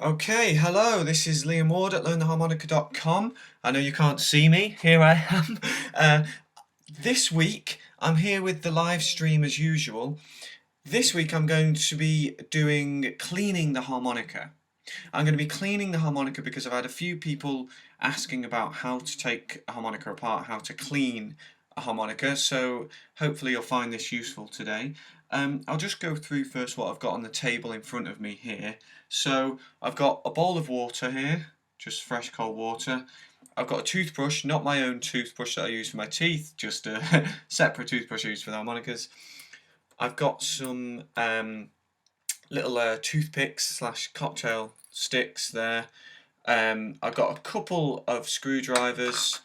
Okay, hello, this is Liam Ward at LearnTheHarmonica.com. I know you can't see me, here I am. This week I'm here with the live stream as usual. This week I'm going to be doing cleaning the harmonica. I'm going to be cleaning the harmonica because I've had a few people asking about how to take a harmonica apart, how to clean a harmonica, so hopefully you'll find this useful today. I'll just go through first what I've got on the table in front of me here. So I've got a bowl of water here, just fresh cold water. I've got a toothbrush, not my own toothbrush that I use for my teeth, just a separate toothbrush I use for the harmonicas. I've got some little toothpicks slash cocktail sticks there. I've got a couple of screwdrivers.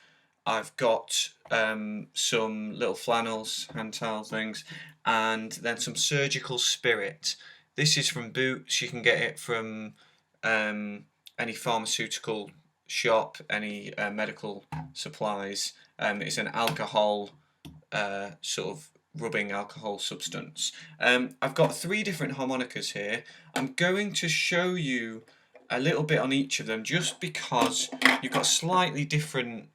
I've got some little flannels, hand towel things, and then some surgical spirit. This is from Boots. You can get it from any pharmaceutical shop, any medical supplies. It's an alcohol sort of rubbing alcohol substance. I've got 3 different harmonicas here. I'm going to show you a little bit on each of them just because you've got slightly different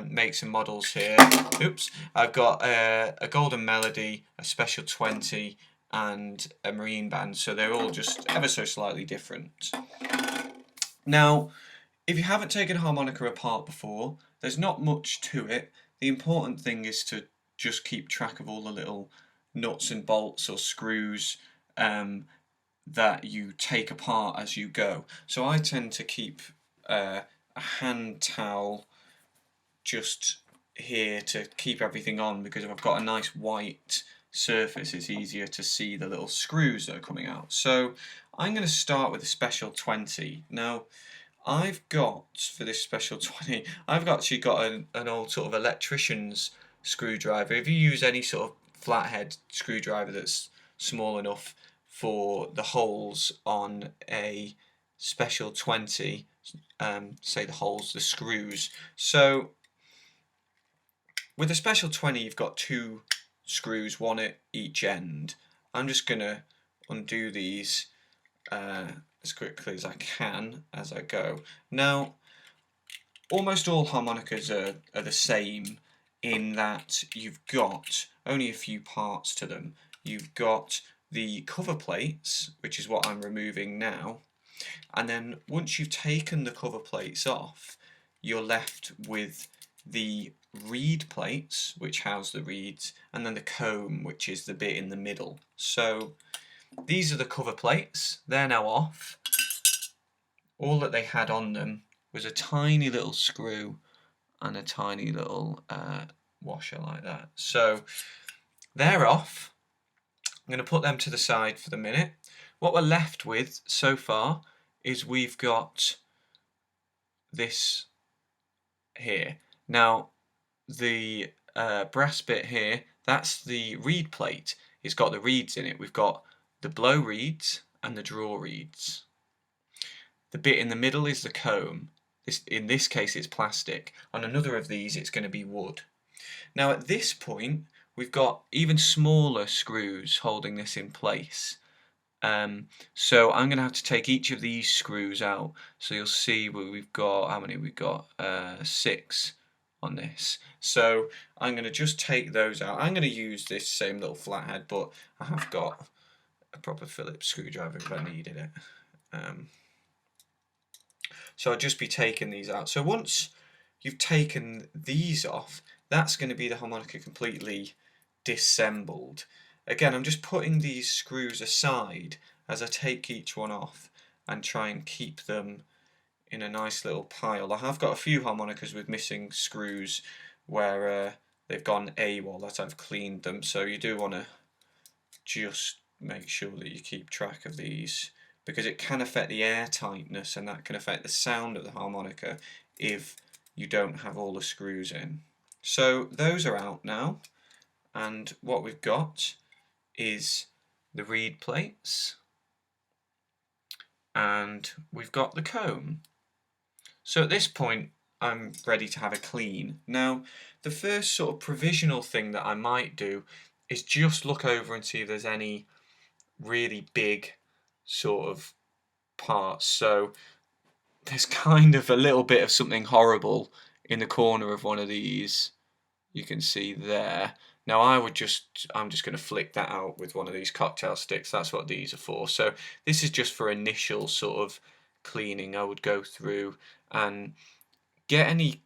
makes and models here. Oops, I've got a Golden Melody, a Special 20 and a Marine Band, so they're all just ever so slightly different. Now, if you haven't taken a harmonica apart before, there's not much to it. The important thing is to just keep track of all the little nuts and bolts or screws that you take apart as you go. So I tend to keep a hand towel just here to keep everything on, because if I've got a nice white surface it's easier to see the little screws that are coming out. So I'm going to start with a Special 20. Now I've got, for this Special 20, I've actually got an old sort of electrician's screwdriver. If you use any sort of flathead screwdriver that's small enough for the holes on a Special 20, say the holes, the screws. So with a Special 20 you've got 2 screws, one at each end. I'm just going to undo these as quickly as I can as I go. Now, almost all harmonicas are the same in that you've got only a few parts to them. You've got the cover plates, which is what I'm removing now, and then once you've taken the cover plates off, you're left with the reed plates, which house the reeds, and then the comb, which is the bit in the middle. So these are the cover plates. They're now off. All that they had on them was a tiny little screw and a tiny little washer like that. So they're off. I'm going to put them to the side for the minute. What we're left with so far is we've got this here. Now the brass bit here, that's the reed plate. It's got the reeds in it. We've got the blow reeds and the draw reeds. The bit in the middle is the comb. In this case it's plastic. On another of these it's going to be wood. Now at this point we've got even smaller screws holding this in place. So I'm going to have to take each of these screws out. So you'll see we've got, how many we've got? 6 on this. So I'm going to just take those out. I'm going to use this same little flathead, but I have got a proper Phillips screwdriver if I needed it. So I'll just be taking these out. So once you've taken these off, that's going to be the harmonica completely disassembled. Again, I'm just putting these screws aside as I take each one off and try and keep them in a nice little pile. I have got a few harmonicas with missing screws where they've gone AWOL that I've cleaned them, so you do want to just make sure that you keep track of these, because it can affect the air tightness and that can affect the sound of the harmonica if you don't have all the screws in. So those are out now, and what we've got is the reed plates and we've got the comb. So at this point I'm ready to have a clean. Now the first sort of provisional thing that I might do is just look over and see if there's any really big sort of parts. So there's kind of a little bit of something horrible in the corner of one of these. You can see there. Now I'm just going to flick that out with one of these cocktail sticks. That's what these are for. So this is just for initial sort of cleaning. I would go through and get any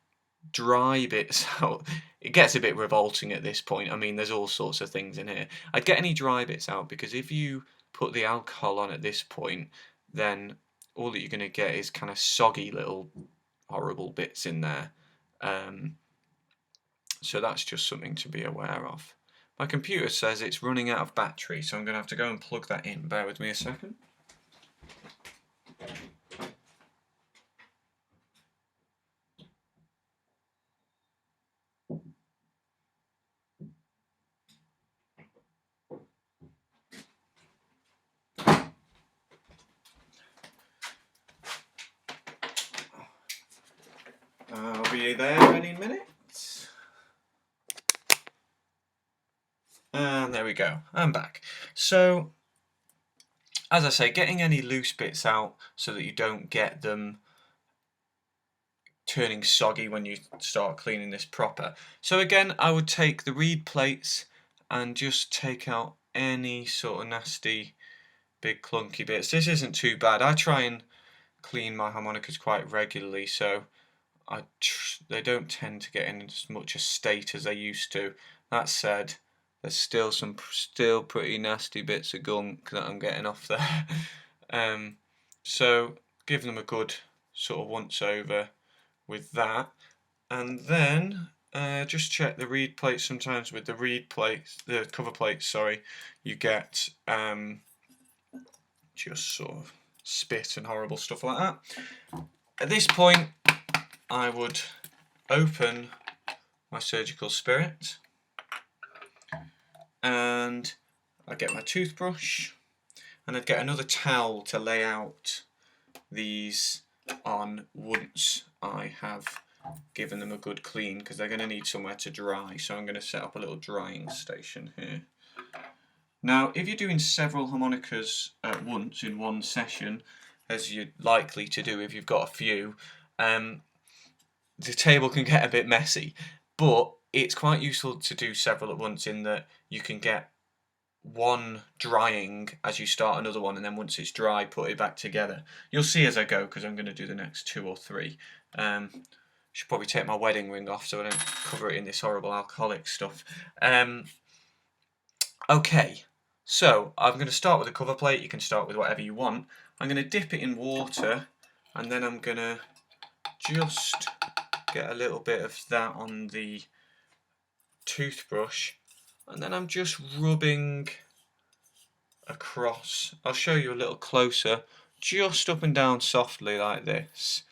dry bits out. It gets a bit revolting at this point. I mean, there's all sorts of things in here. I'd get any dry bits out, because if you put the alcohol on at this point, then all that you're going to get is kind of soggy little horrible bits in there. So that's just something to be aware of. My computer says it's running out of battery, so I'm going to have to go and plug that in. Bear with me a second. I'll be there any minute. And there we go, I'm back. So, as I say, getting any loose bits out so that you don't get them turning soggy when you start cleaning this proper. So again, I would take the reed plates and just take out any sort of nasty big clunky bits. This isn't too bad. I try and clean my harmonicas quite regularly, so they don't tend to get in as much a state as they used to. That said, there's still some pretty nasty bits of gunk that I'm getting off there. So give them a good sort of once over with that, and then just check the reed plates. Sometimes with the reed plates, the cover plates, sorry, you get just sort of spit and horrible stuff like that. At this point, I would open my surgical spirit, and I'd get my toothbrush, and I'd get another towel to lay out these on once I have given them a good clean, because they're going to need somewhere to dry. So I'm going to set up a little drying station here. Now, if you're doing several harmonicas at once in one session, as you're likely to do if you've got a few, the table can get a bit messy, but it's quite useful to do several at once, in that you can get one drying as you start another one, and then once it's dry, put it back together. You'll see as I go, because I'm going to do the next 2 or 3. Should probably take my wedding ring off so I don't cover it in this horrible alcoholic stuff. Okay, so I'm going to start with a cover plate. You can start with whatever you want. I'm going to dip it in water, and then I'm going to just get a little bit of that on the toothbrush, and then I'm just rubbing across. I'll show you a little closer, just up and down softly like this.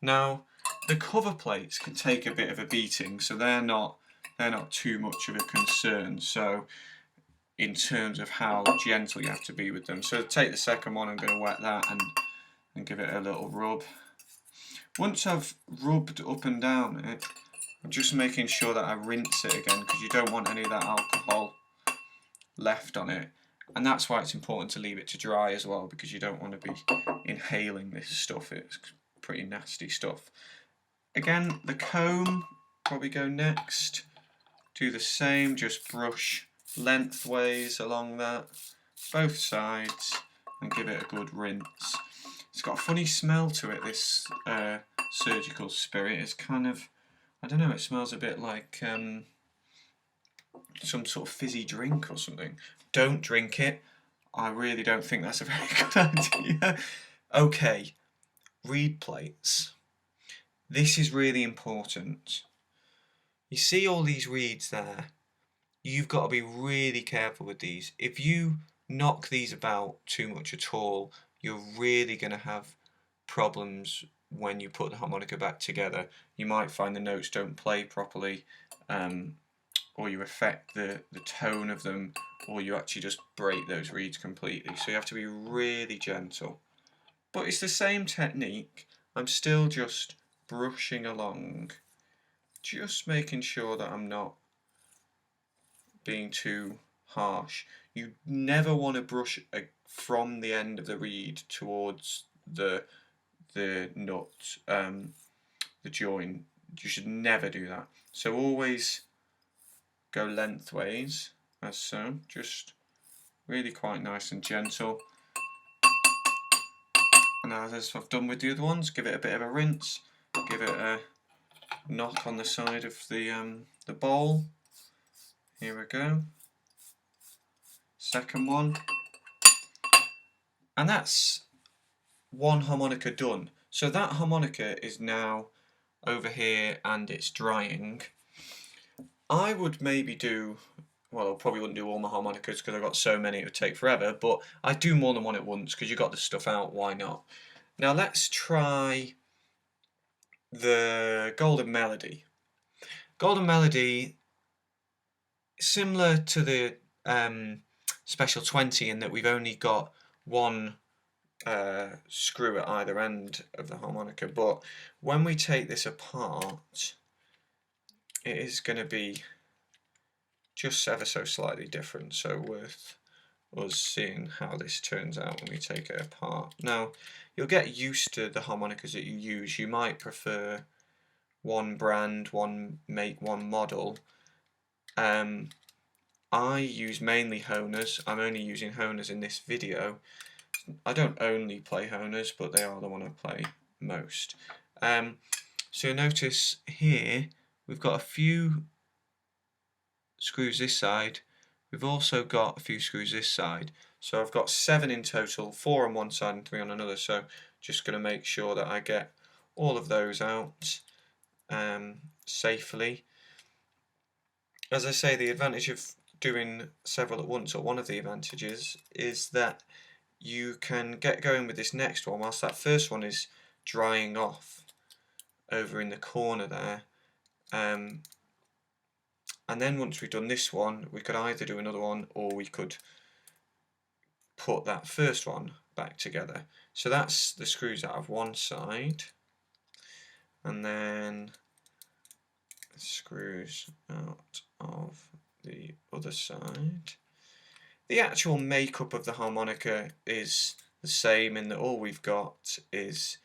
Now, the cover plates can take a bit of a beating, so they're not too much of a concern. So in terms of how gentle you have to be with them. So to take the second one, I'm going to wet that and give it a little rub. Once I've rubbed up and down it, I'm just making sure that I rinse it again, because you don't want any of that alcohol left on it. And that's why it's important to leave it to dry as well, because you don't want to be inhaling this stuff. It's pretty nasty stuff. Again, the comb probably go next. Do the same, just brush lengthways along that, both sides, and give it a good rinse. It's got a funny smell to it, this surgical spirit. It's kind of, I don't know, it smells a bit like some sort of fizzy drink or something. Don't drink it. I really don't think that's a very good idea. Okay, reed plates. This is really important. You see all these reeds there? You've got to be really careful with these. If you knock these about too much at all, you're really going to have problems when you put the harmonica back together. You might find the notes don't play properly, or you affect the tone of them, or you actually just break those reeds completely. So you have to be really gentle. But it's the same technique. I'm still just brushing along, just making sure that I'm not being too harsh. You never want to brush from the end of the reed towards the nut, the joint. You should never do that. So always go lengthways, as so, just really quite nice and gentle. And now, as I've done with the other ones, give it a bit of a rinse, give it a knock on the side of the bowl. Here we go. Second one. And that's one harmonica done. So that harmonica is now over here and it's drying. I would maybe do, well, I probably wouldn't do all my harmonicas because I've got so many it would take forever, but I do more than one at once because you got the stuff out, why not? Now let's try the Golden Melody. Golden Melody, similar to the Special 20 in that we've only got one screw at either end of the harmonica, but when we take this apart it is going to be just ever so slightly different, so worth us seeing how this turns out when we take it apart. Now you'll get used to the harmonicas that you use. You might prefer one brand, one make, one model. I use mainly Honers. I'm only using Honers in this video. I don't only play Honers, but they are the one I play most. So you'll notice here we've got a few screws this side. We've also got a few screws this side. So I've got 7 in total, 4 on one side and 3 on another. So just going to make sure that I get all of those out safely. As I say, the advantage of doing several at once, or one of the advantages, is that you can get going with this next one whilst that first one is drying off over in the corner there. And then once we've done this one, we could either do another one or we could put that first one back together. So that's the screws out of one side, and then the screws out of the other side. The actual makeup of the harmonica is the same in that all we've got is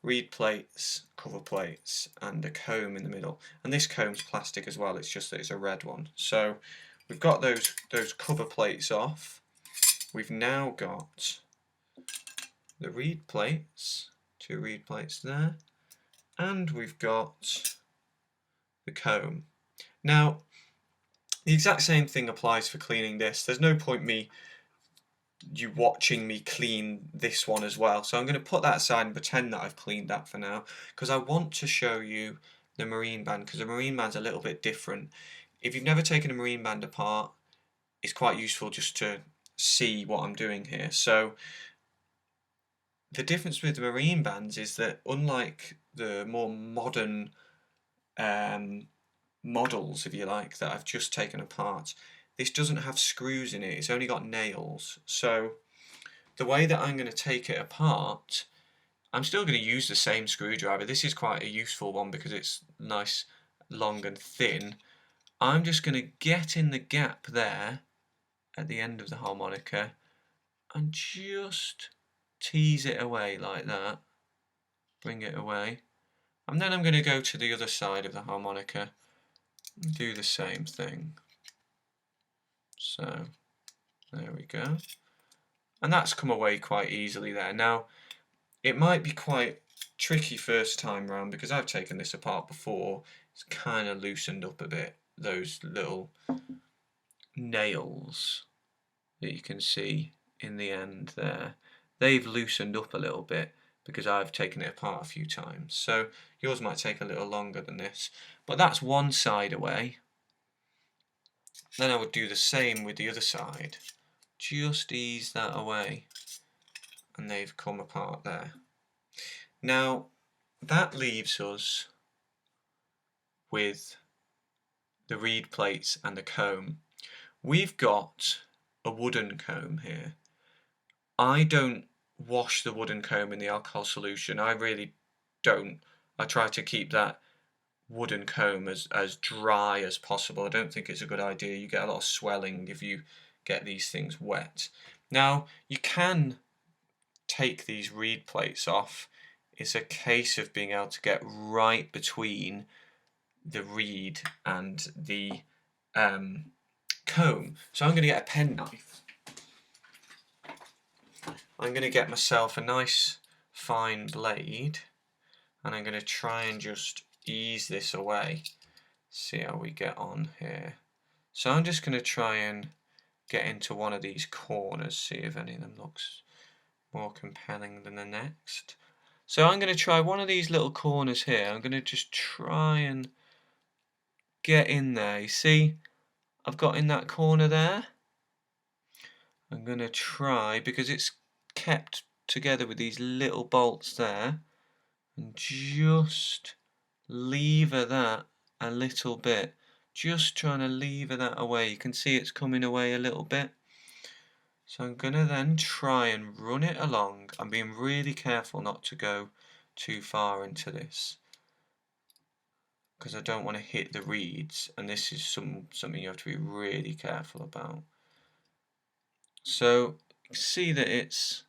reed plates, cover plates, and a comb in the middle. And this comb's plastic as well, it's just that it's a red one. So we've got those cover plates off. We've now got the reed plates, 2 reed plates there, and we've got the comb. Now, the exact same thing applies for cleaning this. There's no point you watching me clean this one as well. So I'm going to put that aside and pretend that I've cleaned that for now, because I want to show you the marine band, because the marine band's a little bit different. If you've never taken a marine band apart, it's quite useful just to see what I'm doing here. So the difference with the marine bands is that unlike the more modern models, if you like, that I've just taken apart, this doesn't have screws in it, it's only got nails. So the way that I'm going to take it apart, I'm still going to use the same screwdriver. This is quite a useful one because it's nice, long and thin. I'm just going to get in the gap there at the end of the harmonica and just tease it away like that. Bring it away. And then I'm going to go to the other side of the harmonica and do the same thing. So there we go. And that's come away quite easily there. Now, it might be quite tricky first time round because I've taken this apart before. It's kind of loosened up a bit, those little nails that you can see in the end there. They've loosened up a little bit because I've taken it apart a few times. So yours might take a little longer than this. But that's one side away. Then I would do the same with the other side. Just ease that away. And they've come apart there. Now, that leaves us with the reed plates and the comb. We've got a wooden comb here. I don't wash the wooden comb in the alcohol solution. I really don't. I try to keep that wooden comb as dry as possible. I don't think it's a good idea. You get a lot of swelling if you get these things wet. Now, you can take these reed plates off is a case of being able to get right between the reed and the comb. So I'm going to get a penknife. I'm going to get myself a nice fine blade, and I'm going to try and just ease this away. See how we get on here. So I'm just going to try and get into one of these corners, see if any of them looks more compelling than the next. So I'm going to try one of these little corners here. I'm going to just try and get in there. You see, I've got in that corner there. I'm going to try, because it's kept together with these little bolts there, and just lever that a little bit. Just trying to lever that away. You can see it's coming away a little bit. So I'm going to then try and run it along. I'm being really careful not to go too far into this, because I don't want to hit the reeds, and this is something you have to be really careful about. So you can see that it's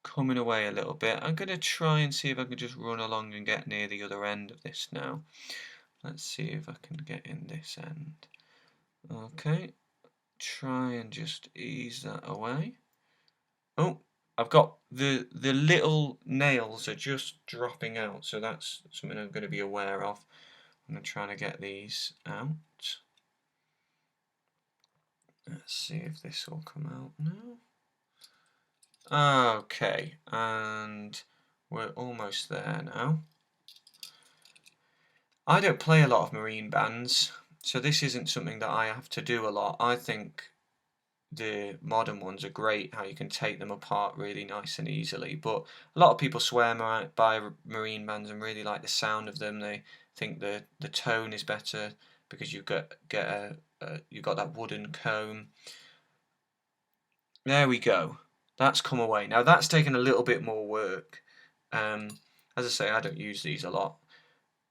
coming away a little bit. I'm going to try and see if I can just run along and get near the other end of this now. Let's see if I can get in this end. Okay, try and just ease that away. Oh, I've got the little nails are just dropping out, so that's something I'm going to be aware of. I'm trying to get these out. Let's see if this will come out now. Okay, and we're almost there now. I don't play a lot of marine bands, so this isn't something that I have to do a lot. I think the modern ones are great, how you can take them apart really nice and easily, but a lot of people swear by marine bands and really like the sound of them. They think the tone is better because you got that wooden comb. There we go. That's come away. Now that's taken a little bit more work. As I say, I don't use these a lot.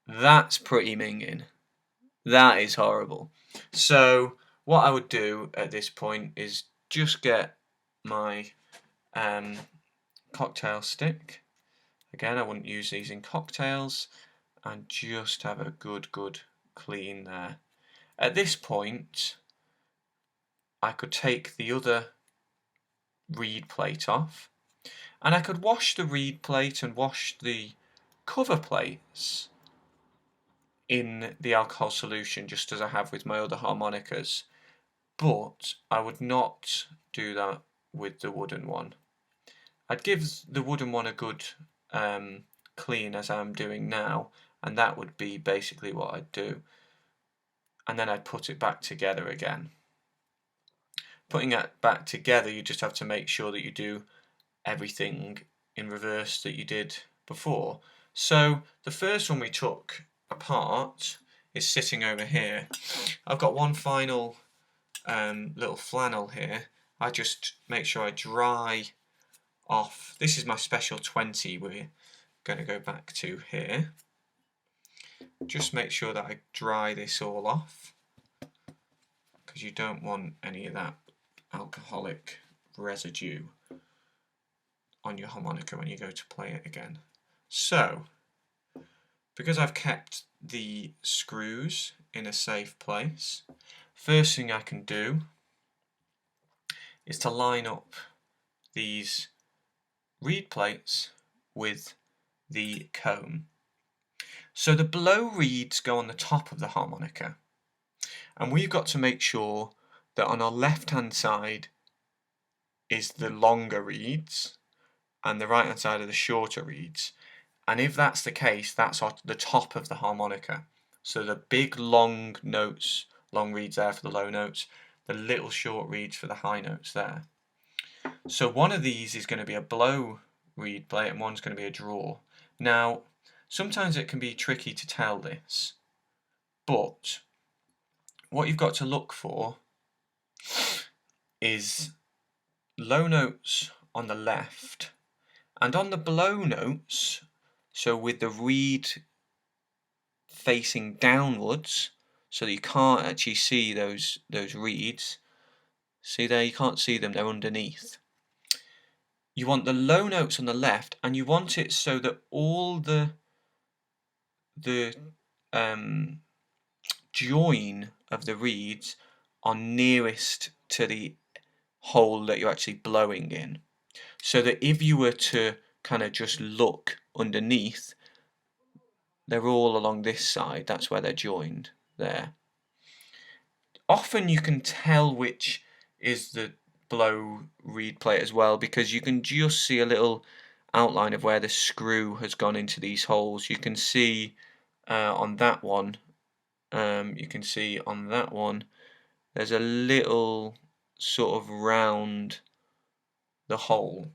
That's pretty minging. That is horrible. So what I would do at this point is just get my cocktail stick. Again, I wouldn't use these in cocktails, and just have a good clean there. At this point, I could take the other reed plate off, and I could wash the reed plate and wash the cover plates in the alcohol solution, just as I have with my other harmonicas, but I would not do that with the wooden one. I'd give the wooden one a good clean, as I'm doing now, and that would be basically what I'd do, and then I'd put it back together again. Putting it back together, you just have to make sure that you do everything in reverse that you did before. So the first one we took apart is sitting over here. I've got one final little flannel here. I just make sure I dry off. This is my special 20 we're going to go back to here. Just make sure that I dry this all off, because you don't want any of that alcoholic residue on your harmonica when you go to play it again. So, because I've kept the screws in a safe place, first thing I can do is to line up these reed plates with the comb. So the blow reeds go on the top of the harmonica, and we've got to make sure that on our left hand side is the longer reeds and the right hand side are the shorter reeds. And if that's the case, that's the top of the harmonica. So the big long notes, long reeds there for the low notes, the little short reeds for the high notes there. So one of these is going to be a blow reed plate and one's going to be a draw. Now, sometimes it can be tricky to tell this, but what you've got to look for is low notes on the left, and on the blow notes, so with the reed facing downwards, so that you can't actually see those reeds. See there, you can't see them, they're underneath. you want the low notes on the left, and you want it so that all the join of the reeds are nearest to the hole that you're actually blowing in. So that if you were to kind of just look underneath, they're all along this side. That's where they're joined there. Often you can tell which is the blow reed plate as well, because you can just see a little outline of where the screw has gone into these holes. You can see on that one, there's a little sort of round the hole.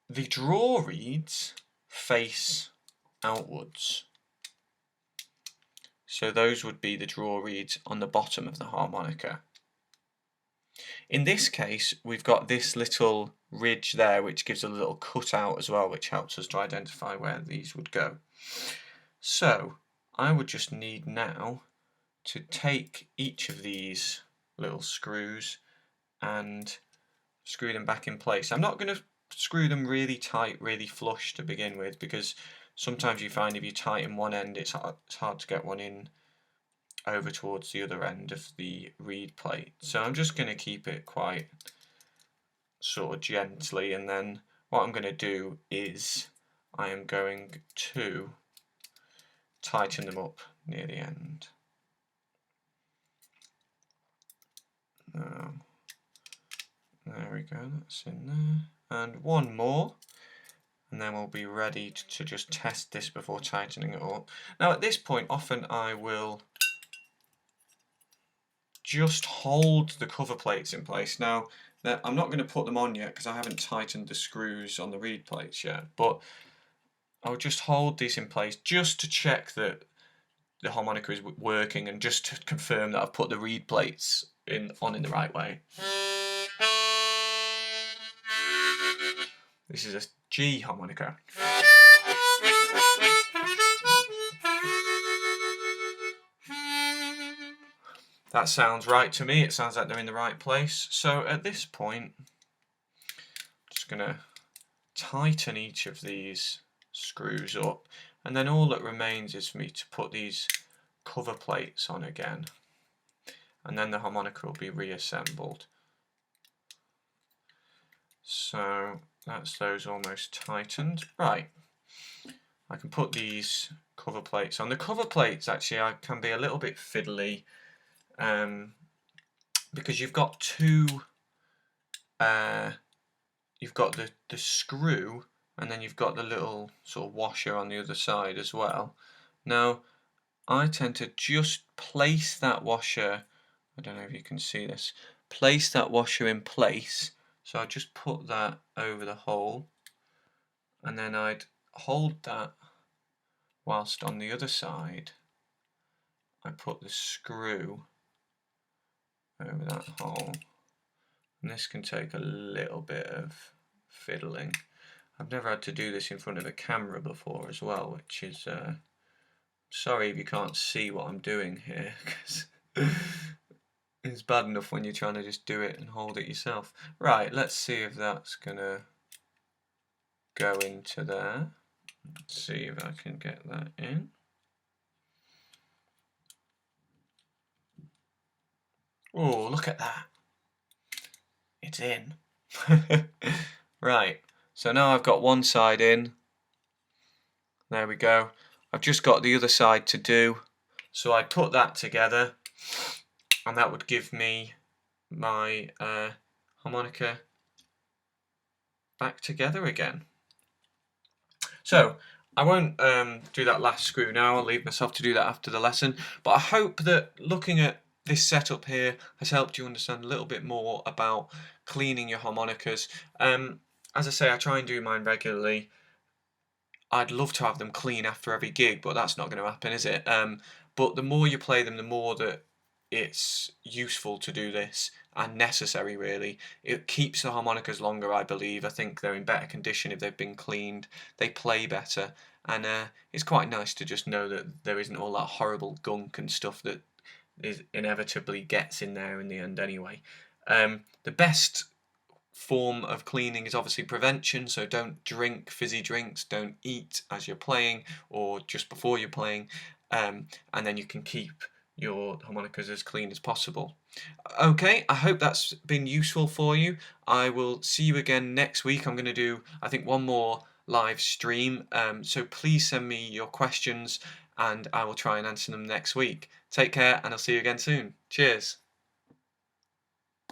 The draw reeds face outwards, so those would be the draw reeds on the bottom of the harmonica. In this case, we've got this little ridge there which gives a little cutout as well, which helps us to identify where these would go. So I would just need now to take each of these little screws and screw them back in place. I'm not going to screw them really tight, really flush to begin with, because sometimes you find if you tighten one end, it's hard to get one in over towards the other end of the reed plate. So I'm just going to keep it quite sort of gently, and then what I'm going to do is I am going to tighten them up near the end. There we go, that's in there. And one more, and then we'll be ready to just test this before tightening it up. Now at this point, often I will just hold the cover plates in place. Now, I'm not going to put them on yet because I haven't tightened the screws on the reed plates yet, but I'll just hold these in place just to check that the harmonica is working, and just to confirm that I've put the reed plates on in the right way. This is a G harmonica. That sounds right to me. It sounds like they're in the right place. So at this point, I'm just going to tighten each of these screws up, and then all that remains is for me to put these cover plates on again, and then the harmonica will be reassembled. So that's those almost tightened. Right, I can put these cover plates on. The cover plates actually can be a little bit fiddly, because you've got you've got the screw, and then you've got the little sort of washer on the other side as well. Now I tend to just place that washer, I don't know if you can see this, place that washer in place. So I just put that over the hole, and then I'd hold that whilst on the other side I put the screw over that hole. And this can take a little bit of fiddling. I've never had to do this in front of a camera before as well, which is sorry if you can't see what I'm doing here, because it's bad enough when you're trying to just do it and hold it yourself. Right, let's see if that's gonna go into there. Let's see if I can get that in. Oh, look at that. It's in. Right, so now I've got one side in. There we go. I've just got the other side to do. So I put that together, and that would give me my harmonica back together again. So I won't do that last screw now. I'll leave myself to do that after the lesson. But I hope that looking at this setup here has helped you understand a little bit more about cleaning your harmonicas. As I say, I try and do mine regularly. I'd love to have them clean after every gig, but that's not going to happen, is it? But the more you play them, the more that it's useful to do this, and necessary really. It keeps the harmonicas longer, I believe. I think they're in better condition if they've been cleaned. They play better, and it's quite nice to just know that there isn't all that horrible gunk and stuff that inevitably gets in there in the end anyway. The best form of cleaning is obviously prevention, so don't drink fizzy drinks, don't eat as you're playing or just before you're playing, and then you can keep your harmonicas as clean as possible. Okay, I hope that's been useful for you. I will see you again next week. I'm going to do, I think, one more live stream, so please send me your questions and I will try and answer them next week. Take care, and I'll see you again soon. Cheers.